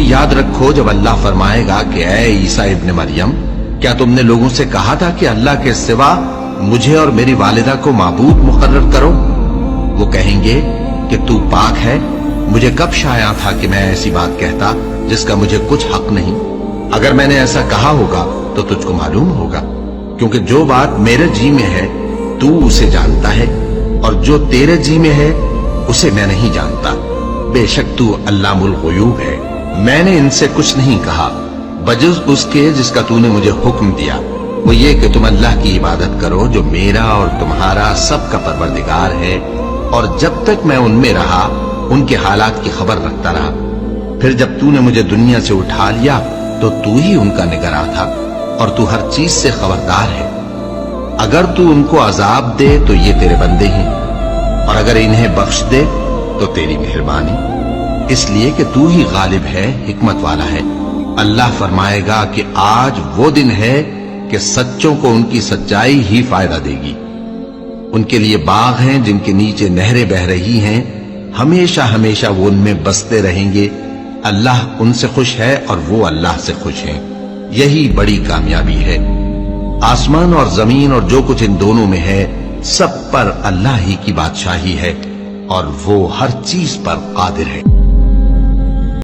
याद रखो जब अल्लाह फरमाएगा कि ऐ ईसा इब्न मरियम, क्या तुमने लोगों से कहा था कि अल्लाह के सिवा मुझे और मेरी वालिदा को माबूद मुकर्रर करो? वो कहेंगे कि तू पाक है, मुझे कब शाया था कि मैं ऐसी बात कहता जिसका मुझे कुछ हक नहीं। अगर मैंने ऐसा कहा होगा तो तुझको मालूम होगा, क्योंकि जो बात मेरे जी में है तू उसे जानता है, और जो तेरे जी में है उसे मैं नहीं जानता। बेशक तू अल्लामुल गुयूब है। मैंने इनसे कुछ नहीं कहा बजुज़ उसके जिसका तूने मुझे हुक्म दिया, वो ये कि तुम अल्लाह की इबादत करो जो मेरा और तुम्हारा सबका परवरदिगार है, और जब तक मैं उनमें रहा उनके हालात की खबर रखता रहा। फिर जब तूने मुझे दुनिया से उठा लिया तो तू ही उनका निगरां था, और तू हर चीज से खबरदार है। अगर तू उनको अजाब दे तो ये तेरे बंदे हैं, और अगर इन्हें बख्श दे तो तेरी मेहरबानी, इसलिए कि तू ही गालिब है, हिकमत वाला है। अल्लाह फरमाएगा कि आज वो दिन है कि सच्चों को उनकी सच्चाई ही फायदा देगी। उनके लिए बाग हैं जिनके नीचे नहरें बह रही हैं, हमेशा हमेशा वो उनमें बसते रहेंगे। अल्लाह उनसे खुश है और वो अल्लाह से खुश हैं। यही बड़ी कामयाबी है। आसमान और जमीन और जो कुछ इन दोनों में है, सब पर अल्लाह ही की बादशाही है, और वो हर चीज पर कादिर है।